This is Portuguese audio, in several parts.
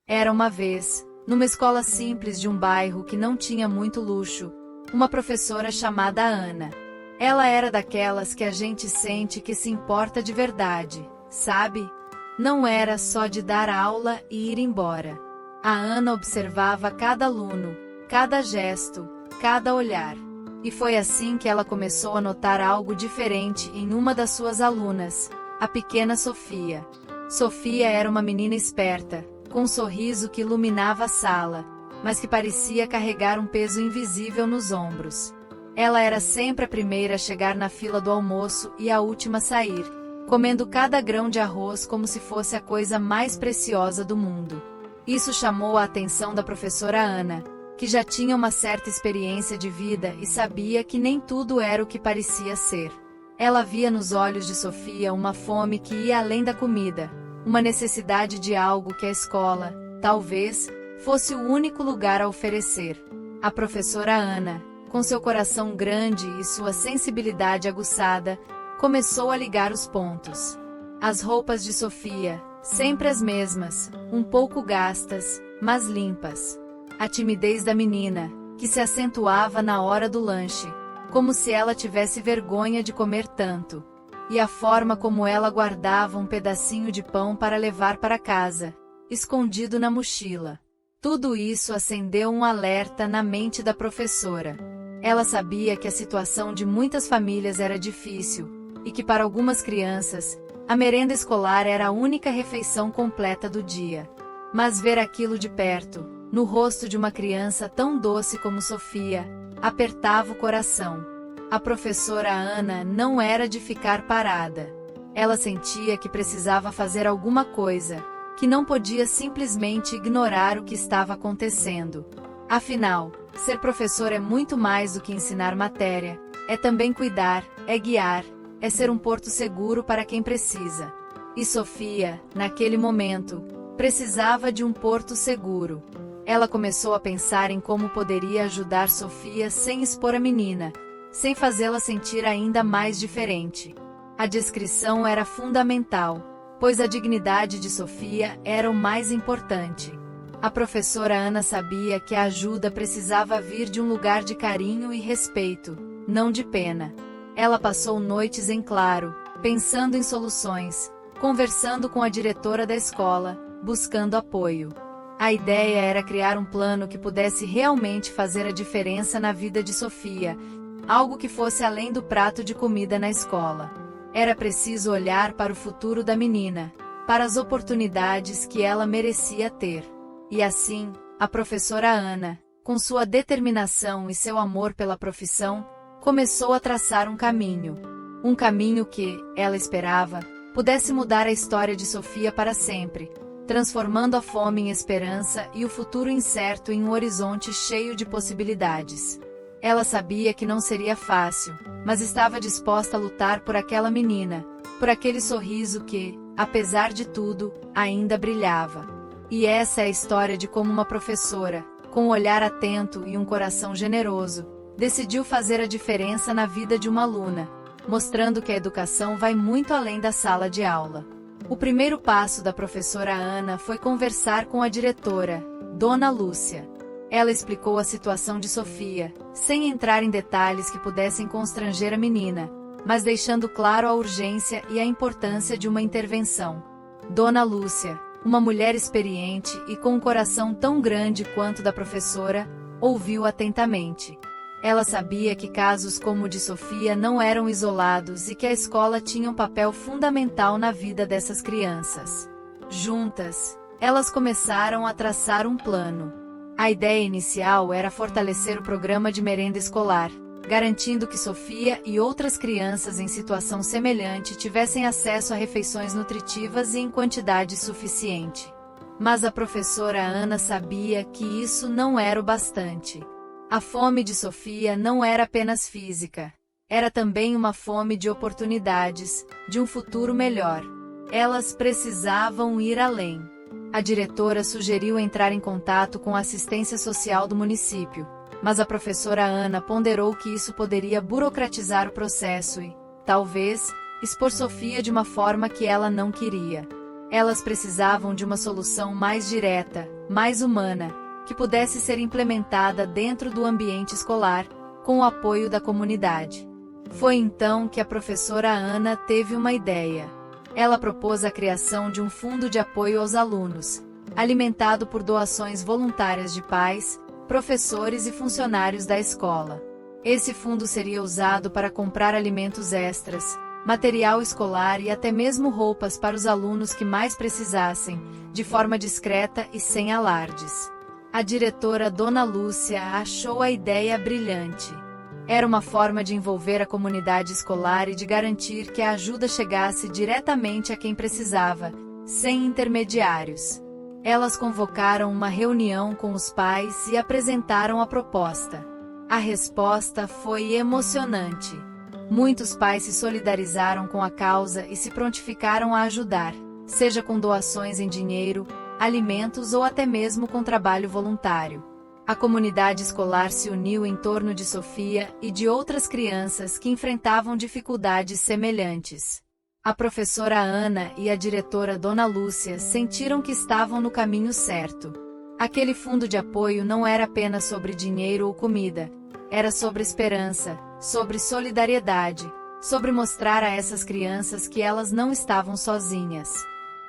Era uma vez, numa escola simples de um bairro que não tinha muito luxo, uma professora chamada Ana. Ela era daquelas que a gente sente que se importa de verdade, sabe? Não era só de dar aula e ir embora. A Ana observava cada aluno, cada gesto, cada olhar. E foi assim que ela começou a notar algo diferente em uma das suas alunas, a pequena Sofia. Sofia era uma menina esperta, com um sorriso que iluminava a sala, mas que parecia carregar um peso invisível nos ombros. Ela era sempre a primeira a chegar na fila do almoço e a última a sair, comendo cada grão de arroz como se fosse a coisa mais preciosa do mundo. Isso chamou a atenção da professora Ana, que já tinha uma certa experiência de vida e sabia que nem tudo era o que parecia ser. Ela via nos olhos de Sofia uma fome que ia além da comida, uma necessidade de algo que a escola, talvez, fosse o único lugar a oferecer. A professora Ana, com seu coração grande e sua sensibilidade aguçada, começou a ligar os pontos. As roupas de Sofia, sempre as mesmas, um pouco gastas, mas limpas. A timidez da menina, que se acentuava na hora do lanche, como se ela tivesse vergonha de comer tanto. E a forma como ela guardava um pedacinho de pão para levar para casa, escondido na mochila. Tudo isso acendeu um alerta na mente da professora. Ela sabia que a situação de muitas famílias era difícil, e que para algumas crianças, a merenda escolar era a única refeição completa do dia. Mas ver aquilo de perto, no rosto de uma criança tão doce como Sofia, apertava o coração. A professora Ana não era de ficar parada. Ela sentia que precisava fazer alguma coisa, que não podia simplesmente ignorar o que estava acontecendo. Afinal, ser professor é muito mais do que ensinar matéria, é também cuidar, é guiar, é ser um porto seguro para quem precisa. E Sofia, naquele momento, precisava de um porto seguro. Ela começou a pensar em como poderia ajudar Sofia sem expor a menina, sem fazê-la sentir ainda mais diferente. A descrição era fundamental, pois a dignidade de Sofia era o mais importante. A professora Ana sabia que a ajuda precisava vir de um lugar de carinho e respeito, não de pena. Ela passou noites em claro, pensando em soluções, conversando com a diretora da escola, buscando apoio. A ideia era criar um plano que pudesse realmente fazer a diferença na vida de Sofia, algo que fosse além do prato de comida na escola. Era preciso olhar para o futuro da menina, para as oportunidades que ela merecia ter. E assim, a professora Ana, com sua determinação e seu amor pela profissão, começou a traçar um caminho. Um caminho que, ela esperava, pudesse mudar a história de Sofia para sempre, transformando a fome em esperança e o futuro incerto em um horizonte cheio de possibilidades. Ela sabia que não seria fácil, mas estava disposta a lutar por aquela menina, por aquele sorriso que, apesar de tudo, ainda brilhava. E essa é a história de como uma professora, com um olhar atento e um coração generoso, decidiu fazer a diferença na vida de uma aluna, mostrando que a educação vai muito além da sala de aula. O primeiro passo da professora Ana foi conversar com a diretora, Dona Lúcia. Ela explicou a situação de Sofia, sem entrar em detalhes que pudessem constranger a menina, mas deixando claro a urgência e a importância de uma intervenção. Dona Lúcia, uma mulher experiente e com um coração tão grande quanto o da professora, ouviu atentamente. Ela sabia que casos como o de Sofia não eram isolados e que a escola tinha um papel fundamental na vida dessas crianças. Juntas, elas começaram a traçar um plano. A ideia inicial era fortalecer o programa de merenda escolar, garantindo que Sofia e outras crianças em situação semelhante tivessem acesso a refeições nutritivas e em quantidade suficiente. Mas a professora Ana sabia que isso não era o bastante. A fome de Sofia não era apenas física. Era também uma fome de oportunidades, de um futuro melhor. Elas precisavam ir além. A diretora sugeriu entrar em contato com a assistência social do município, mas a professora Ana ponderou que isso poderia burocratizar o processo e, talvez, expor Sofia de uma forma que ela não queria. Elas precisavam de uma solução mais direta, mais humana, que pudesse ser implementada dentro do ambiente escolar, com o apoio da comunidade. Foi então que a professora Ana teve uma ideia. Ela propôs a criação de um fundo de apoio aos alunos, alimentado por doações voluntárias de pais, professores e funcionários da escola. Esse fundo seria usado para comprar alimentos extras, material escolar e até mesmo roupas para os alunos que mais precisassem, de forma discreta e sem alardes. A diretora Dona Lúcia achou a ideia brilhante. Era uma forma de envolver a comunidade escolar e de garantir que a ajuda chegasse diretamente a quem precisava, sem intermediários. Elas convocaram uma reunião com os pais e apresentaram a proposta. A resposta foi emocionante. Muitos pais se solidarizaram com a causa e se prontificaram a ajudar, seja com doações em dinheiro, alimentos ou até mesmo com trabalho voluntário. A comunidade escolar se uniu em torno de Sofia e de outras crianças que enfrentavam dificuldades semelhantes. A professora Ana e a diretora Dona Lúcia sentiram que estavam no caminho certo. Aquele fundo de apoio não era apenas sobre dinheiro ou comida, era sobre esperança, sobre solidariedade, sobre mostrar a essas crianças que elas não estavam sozinhas.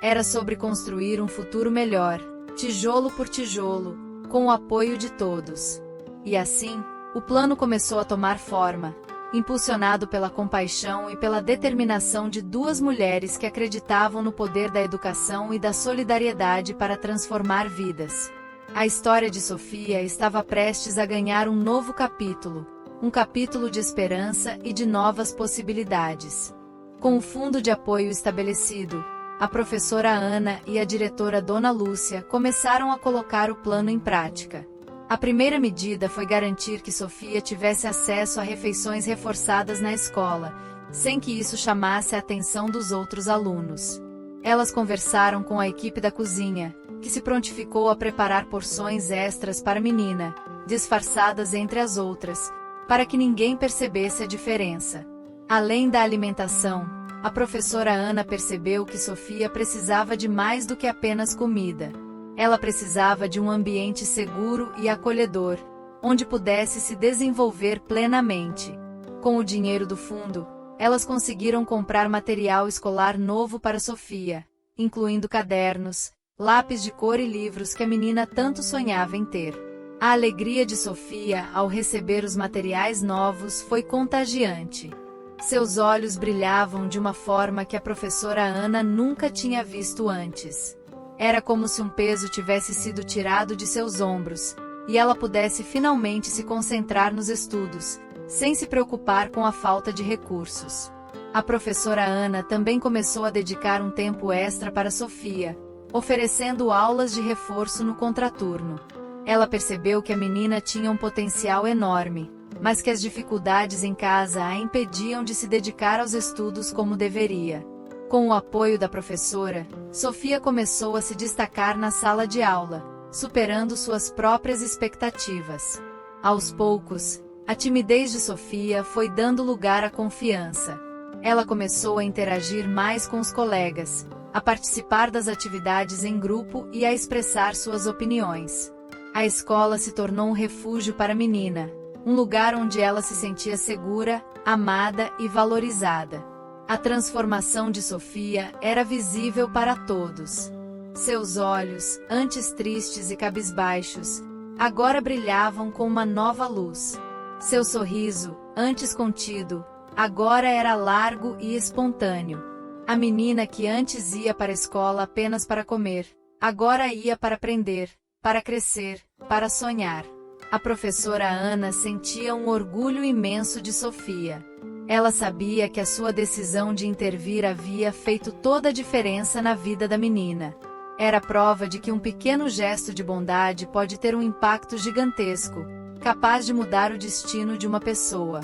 Era sobre construir um futuro melhor, tijolo por tijolo, com o apoio de todos. E assim, o plano começou a tomar forma, impulsionado pela compaixão e pela determinação de duas mulheres que acreditavam no poder da educação e da solidariedade para transformar vidas. A história de Sofia estava prestes a ganhar um novo capítulo, um capítulo de esperança e de novas possibilidades. Com o fundo de apoio estabelecido, a professora Ana e a diretora Dona Lúcia começaram a colocar o plano em prática. A primeira medida foi garantir que Sofia tivesse acesso a refeições reforçadas na escola, sem que isso chamasse a atenção dos outros alunos. Elas conversaram com a equipe da cozinha, que se prontificou a preparar porções extras para a menina, disfarçadas entre as outras, para que ninguém percebesse a diferença. Além da alimentação, a professora Ana percebeu que Sofia precisava de mais do que apenas comida. Ela precisava de um ambiente seguro e acolhedor, onde pudesse se desenvolver plenamente. Com o dinheiro do fundo, elas conseguiram comprar material escolar novo para Sofia, incluindo cadernos, lápis de cor e livros que a menina tanto sonhava em ter. A alegria de Sofia ao receber os materiais novos foi contagiante. Seus olhos brilhavam de uma forma que a professora Ana nunca tinha visto antes. Era como se um peso tivesse sido tirado de seus ombros, e ela pudesse finalmente se concentrar nos estudos, sem se preocupar com a falta de recursos. A professora Ana também começou a dedicar um tempo extra para Sofia, oferecendo aulas de reforço no contraturno. Ela percebeu que a menina tinha um potencial enorme, mas que as dificuldades em casa a impediam de se dedicar aos estudos como deveria. Com o apoio da professora, Sofia começou a se destacar na sala de aula, superando suas próprias expectativas. Aos poucos, a timidez de Sofia foi dando lugar à confiança. Ela começou a interagir mais com os colegas, a participar das atividades em grupo e a expressar suas opiniões. A escola se tornou um refúgio para a menina, um lugar onde ela se sentia segura, amada e valorizada. A transformação de Sofia era visível para todos. Seus olhos, antes tristes e cabisbaixos, agora brilhavam com uma nova luz. Seu sorriso, antes contido, agora era largo e espontâneo. A menina que antes ia para a escola apenas para comer, agora ia para aprender, para crescer, para sonhar. A professora Ana sentia um orgulho imenso de Sofia. Ela sabia que a sua decisão de intervir havia feito toda a diferença na vida da menina. Era prova de que um pequeno gesto de bondade pode ter um impacto gigantesco, capaz de mudar o destino de uma pessoa.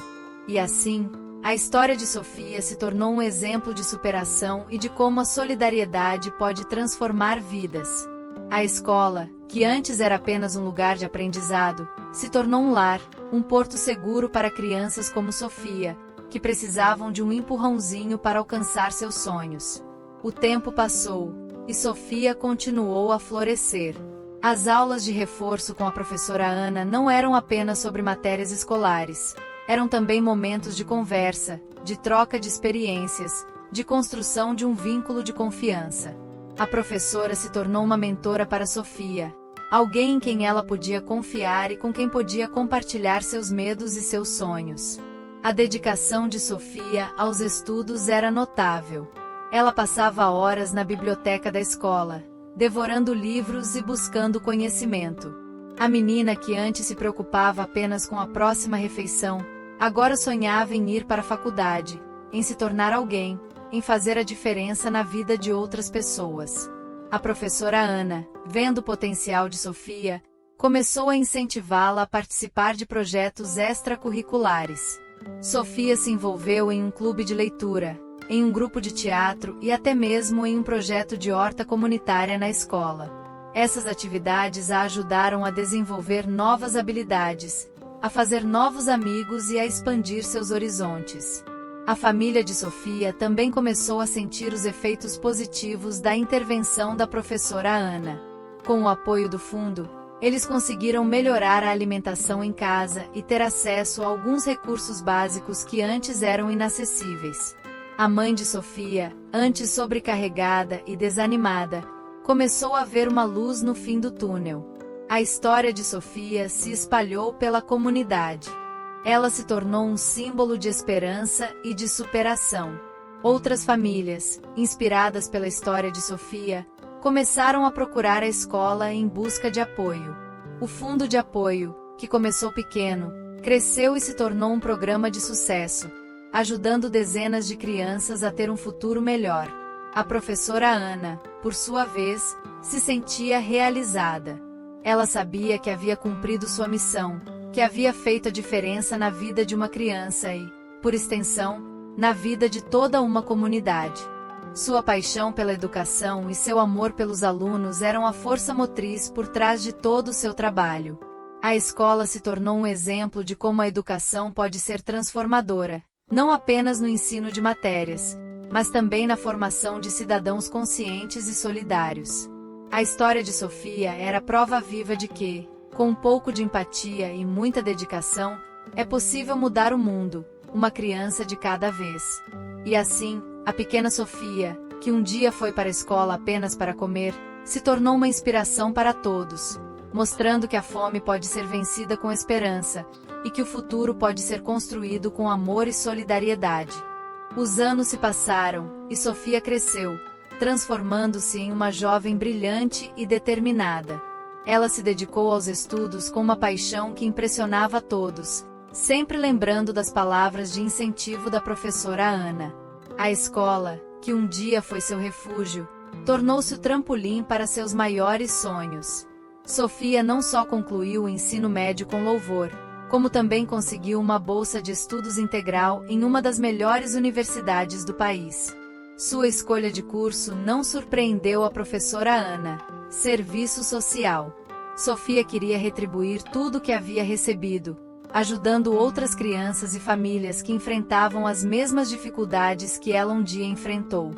E assim, a história de Sofia se tornou um exemplo de superação e de como a solidariedade pode transformar vidas. A escola, que antes era apenas um lugar de aprendizado, se tornou um lar, um porto seguro para crianças como Sofia, que precisavam de um empurrãozinho para alcançar seus sonhos. O tempo passou, e Sofia continuou a florescer. As aulas de reforço com a professora Ana não eram apenas sobre matérias escolares. Eram também momentos de conversa, de troca de experiências, de construção de um vínculo de confiança. A professora se tornou uma mentora para Sofia, alguém em quem ela podia confiar e com quem podia compartilhar seus medos e seus sonhos. A dedicação de Sofia aos estudos era notável. Ela passava horas na biblioteca da escola, devorando livros e buscando conhecimento. A menina que antes se preocupava apenas com a próxima refeição, agora sonhava em ir para a faculdade, em se tornar alguém, em fazer a diferença na vida de outras pessoas. A professora Ana, vendo o potencial de Sofia, começou a incentivá-la a participar de projetos extracurriculares. Sofia se envolveu em um clube de leitura, em um grupo de teatro e até mesmo em um projeto de horta comunitária na escola. Essas atividades a ajudaram a desenvolver novas habilidades, a fazer novos amigos e a expandir seus horizontes. A família de Sofia também começou a sentir os efeitos positivos da intervenção da professora Ana. Com o apoio do fundo, eles conseguiram melhorar a alimentação em casa e ter acesso a alguns recursos básicos que antes eram inacessíveis. A mãe de Sofia, antes sobrecarregada e desanimada, começou a ver uma luz no fim do túnel. A história de Sofia se espalhou pela comunidade. Ela se tornou um símbolo de esperança e de superação. Outras famílias, inspiradas pela história de Sofia, começaram a procurar a escola em busca de apoio. O Fundo de Apoio, que começou pequeno, cresceu e se tornou um programa de sucesso, ajudando dezenas de crianças a ter um futuro melhor. A professora Ana, por sua vez, se sentia realizada. Ela sabia que havia cumprido sua missão, que havia feito a diferença na vida de uma criança e, por extensão, na vida de toda uma comunidade. Sua paixão pela educação e seu amor pelos alunos eram a força motriz por trás de todo o seu trabalho. A escola se tornou um exemplo de como a educação pode ser transformadora, não apenas no ensino de matérias, mas também na formação de cidadãos conscientes e solidários. A história de Sofia era a prova viva de que, com um pouco de empatia e muita dedicação, é possível mudar o mundo, uma criança de cada vez. E assim, a pequena Sofia, que um dia foi para a escola apenas para comer, se tornou uma inspiração para todos, mostrando que a fome pode ser vencida com esperança, e que o futuro pode ser construído com amor e solidariedade. Os anos se passaram, e Sofia cresceu, transformando-se em uma jovem brilhante e determinada. Ela se dedicou aos estudos com uma paixão que impressionava a todos, sempre lembrando das palavras de incentivo da professora Ana. A escola, que um dia foi seu refúgio, tornou-se o trampolim para seus maiores sonhos. Sofia não só concluiu o ensino médio com louvor, como também conseguiu uma bolsa de estudos integral em uma das melhores universidades do país. Sua escolha de curso não surpreendeu a professora Ana: serviço social. Sofia queria retribuir tudo o que havia recebido, ajudando outras crianças e famílias que enfrentavam as mesmas dificuldades que ela um dia enfrentou.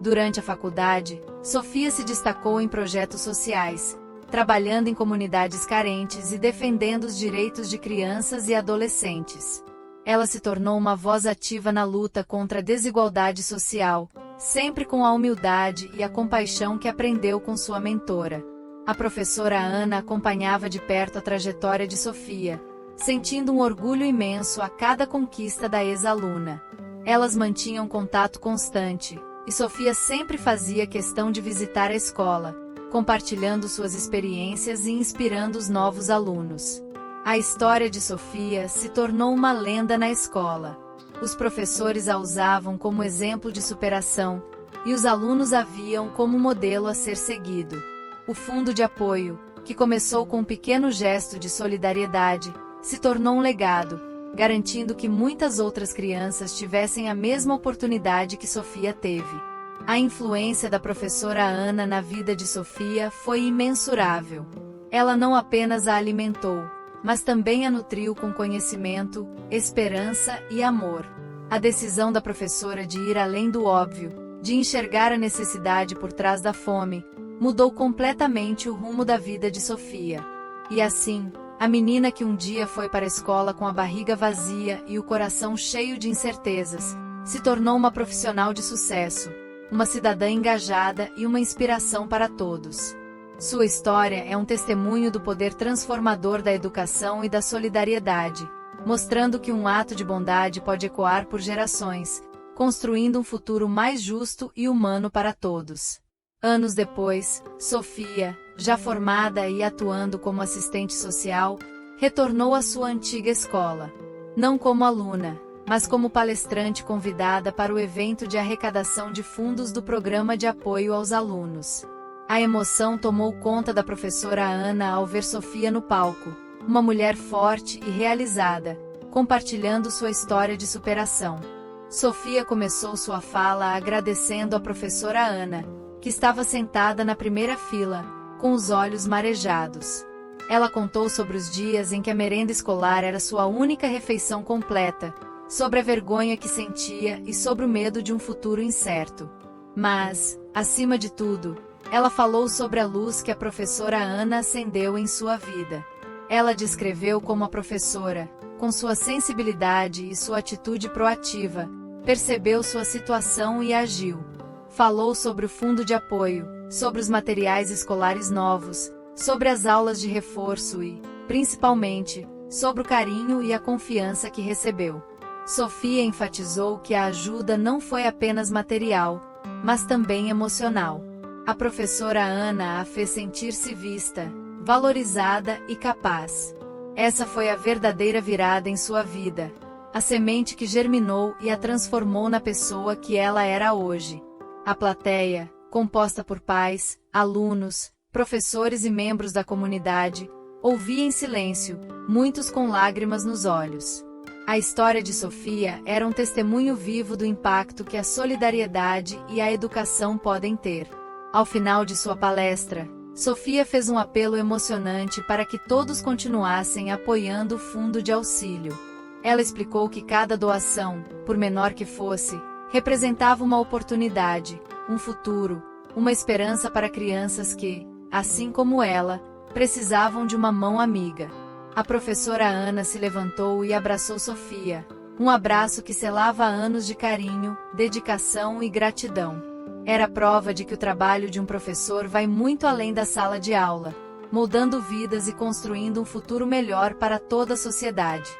Durante a faculdade, Sofia se destacou em projetos sociais, trabalhando em comunidades carentes e defendendo os direitos de crianças e adolescentes. Ela se tornou uma voz ativa na luta contra a desigualdade social, sempre com a humildade e a compaixão que aprendeu com sua mentora. A professora Ana acompanhava de perto a trajetória de Sofia, sentindo um orgulho imenso a cada conquista da ex-aluna. Elas mantinham contato constante, e Sofia sempre fazia questão de visitar a escola, compartilhando suas experiências e inspirando os novos alunos. A história de Sofia se tornou uma lenda na escola. Os professores a usavam como exemplo de superação, e os alunos a viam como modelo a ser seguido. O Fundo de Apoio, que começou com um pequeno gesto de solidariedade, se tornou um legado, garantindo que muitas outras crianças tivessem a mesma oportunidade que Sofia teve. A influência da professora Ana na vida de Sofia foi imensurável. Ela não apenas a alimentou, mas também a nutriu com conhecimento, esperança e amor. A decisão da professora de ir além do óbvio, de enxergar a necessidade por trás da fome, mudou completamente o rumo da vida de Sofia. E assim, a menina que um dia foi para a escola com a barriga vazia e o coração cheio de incertezas, se tornou uma profissional de sucesso, uma cidadã engajada e uma inspiração para todos. Sua história é um testemunho do poder transformador da educação e da solidariedade, mostrando que um ato de bondade pode ecoar por gerações, construindo um futuro mais justo e humano para todos. Anos depois, Sofia, já formada e atuando como assistente social, retornou à sua antiga escola. Não como aluna, mas como palestrante convidada para o evento de arrecadação de fundos do Programa de Apoio aos Alunos. A emoção tomou conta da professora Ana ao ver Sofia no palco, uma mulher forte e realizada, compartilhando sua história de superação. Sofia começou sua fala agradecendo a professora Ana, que estava sentada na primeira fila, com os olhos marejados. Ela contou sobre os dias em que a merenda escolar era sua única refeição completa, sobre a vergonha que sentia e sobre o medo de um futuro incerto. Mas, acima de tudo, ela falou sobre a luz que a professora Ana acendeu em sua vida. Ela descreveu como a professora, com sua sensibilidade e sua atitude proativa, percebeu sua situação e agiu. Falou sobre o fundo de apoio, sobre os materiais escolares novos, sobre as aulas de reforço e, principalmente, sobre o carinho e a confiança que recebeu. Sofia enfatizou que a ajuda não foi apenas material, mas também emocional. A professora Ana a fez sentir-se vista, valorizada e capaz. Essa foi a verdadeira virada em sua vida, a semente que germinou e a transformou na pessoa que ela era hoje. A plateia, composta por pais, alunos, professores e membros da comunidade, ouvia em silêncio, muitos com lágrimas nos olhos. A história de Sofia era um testemunho vivo do impacto que a solidariedade e a educação podem ter. Ao final de sua palestra, Sofia fez um apelo emocionante para que todos continuassem apoiando o fundo de auxílio. Ela explicou que cada doação, por menor que fosse, representava uma oportunidade, um futuro, uma esperança para crianças que, assim como ela, precisavam de uma mão amiga. A professora Ana se levantou e abraçou Sofia, um abraço que selava anos de carinho, dedicação e gratidão. Era prova de que o trabalho de um professor vai muito além da sala de aula, moldando vidas e construindo um futuro melhor para toda a sociedade.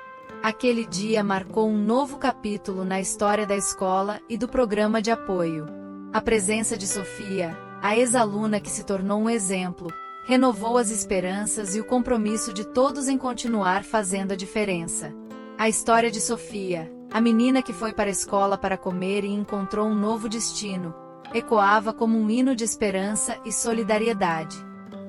Aquele dia marcou um novo capítulo na história da escola e do programa de apoio. A presença de Sofia, a ex-aluna que se tornou um exemplo, renovou as esperanças e o compromisso de todos em continuar fazendo a diferença. A história de Sofia, a menina que foi para a escola para comer e encontrou um novo destino, ecoava como um hino de esperança e solidariedade.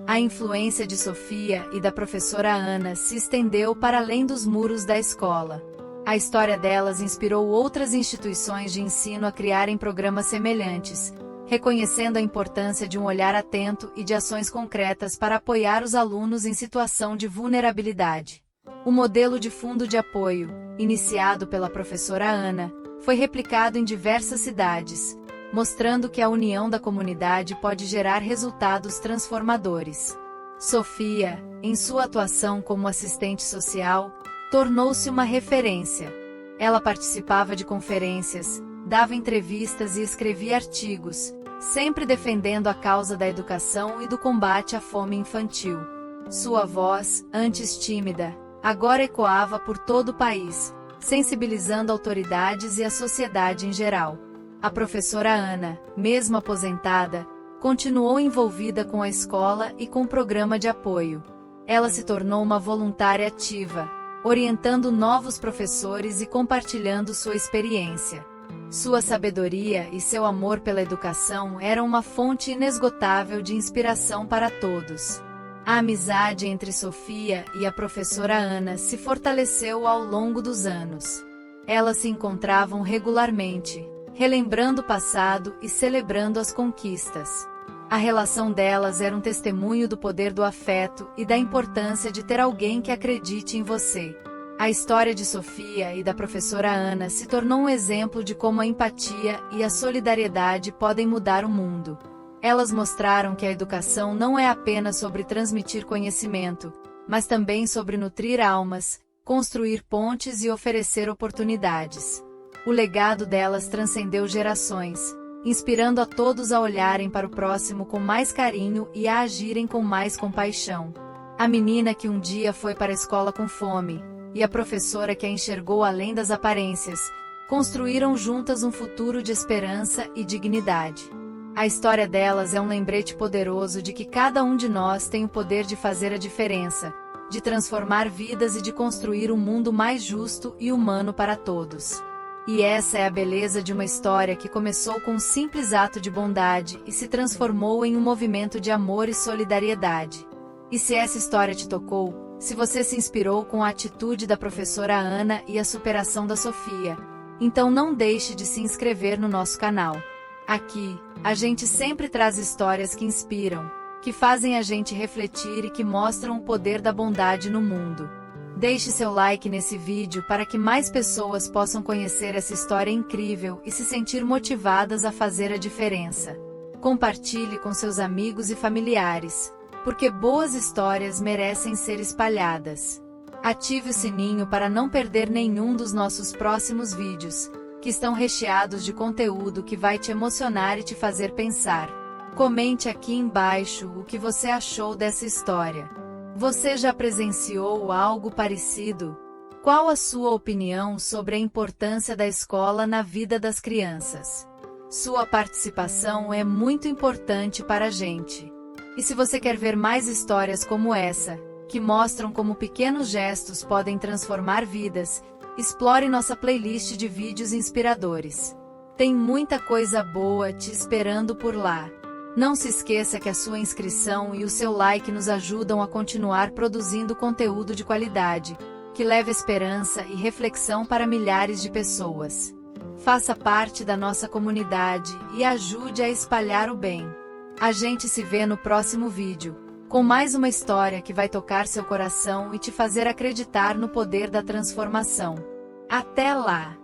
A influência de Sofia e da professora Ana se estendeu para além dos muros da escola. A história delas inspirou outras instituições de ensino a criarem programas semelhantes, reconhecendo a importância de um olhar atento e de ações concretas para apoiar os alunos em situação de vulnerabilidade. O modelo de fundo de apoio, iniciado pela professora Ana, foi replicado em diversas cidades, mostrando que a união da comunidade pode gerar resultados transformadores. Sofia, em sua atuação como assistente social, tornou-se uma referência. Ela participava de conferências, dava entrevistas e escrevia artigos, sempre defendendo a causa da educação e do combate à fome infantil. Sua voz, antes tímida, agora ecoava por todo o país, sensibilizando autoridades e a sociedade em geral. A professora Ana, mesmo aposentada, continuou envolvida com a escola e com o programa de apoio. Ela se tornou uma voluntária ativa, orientando novos professores e compartilhando sua experiência. Sua sabedoria e seu amor pela educação eram uma fonte inesgotável de inspiração para todos. A amizade entre Sofia e a professora Ana se fortaleceu ao longo dos anos. Elas se encontravam regularmente, relembrando o passado e celebrando as conquistas. A relação delas era um testemunho do poder do afeto e da importância de ter alguém que acredite em você. A história de Sofia e da professora Ana se tornou um exemplo de como a empatia e a solidariedade podem mudar o mundo. Elas mostraram que a educação não é apenas sobre transmitir conhecimento, mas também sobre nutrir almas, construir pontes e oferecer oportunidades. O legado delas transcendeu gerações, inspirando a todos a olharem para o próximo com mais carinho e a agirem com mais compaixão. A menina que um dia foi para a escola com fome, e a professora que a enxergou além das aparências, construíram juntas um futuro de esperança e dignidade. A história delas é um lembrete poderoso de que cada um de nós tem o poder de fazer a diferença, de transformar vidas e de construir um mundo mais justo e humano para todos. E essa é a beleza de uma história que começou com um simples ato de bondade e se transformou em um movimento de amor e solidariedade. E se essa história te tocou, se você se inspirou com a atitude da professora Ana e a superação da Sofia, então não deixe de se inscrever no nosso canal. Aqui, a gente sempre traz histórias que inspiram, que fazem a gente refletir e que mostram o poder da bondade no mundo. Deixe seu like nesse vídeo para que mais pessoas possam conhecer essa história incrível e se sentir motivadas a fazer a diferença. Compartilhe com seus amigos e familiares, porque boas histórias merecem ser espalhadas. Ative o sininho para não perder nenhum dos nossos próximos vídeos, que estão recheados de conteúdo que vai te emocionar e te fazer pensar. Comente aqui embaixo o que você achou dessa história. Você já presenciou algo parecido? Qual a sua opinião sobre a importância da escola na vida das crianças? Sua participação é muito importante para a gente. E se você quer ver mais histórias como essa, que mostram como pequenos gestos podem transformar vidas, explore nossa playlist de vídeos inspiradores. Tem muita coisa boa te esperando por lá. Não se esqueça que a sua inscrição e o seu like nos ajudam a continuar produzindo conteúdo de qualidade, que leva esperança e reflexão para milhares de pessoas. Faça parte da nossa comunidade e ajude a espalhar o bem. A gente se vê no próximo vídeo, com mais uma história que vai tocar seu coração e te fazer acreditar no poder da transformação. Até lá!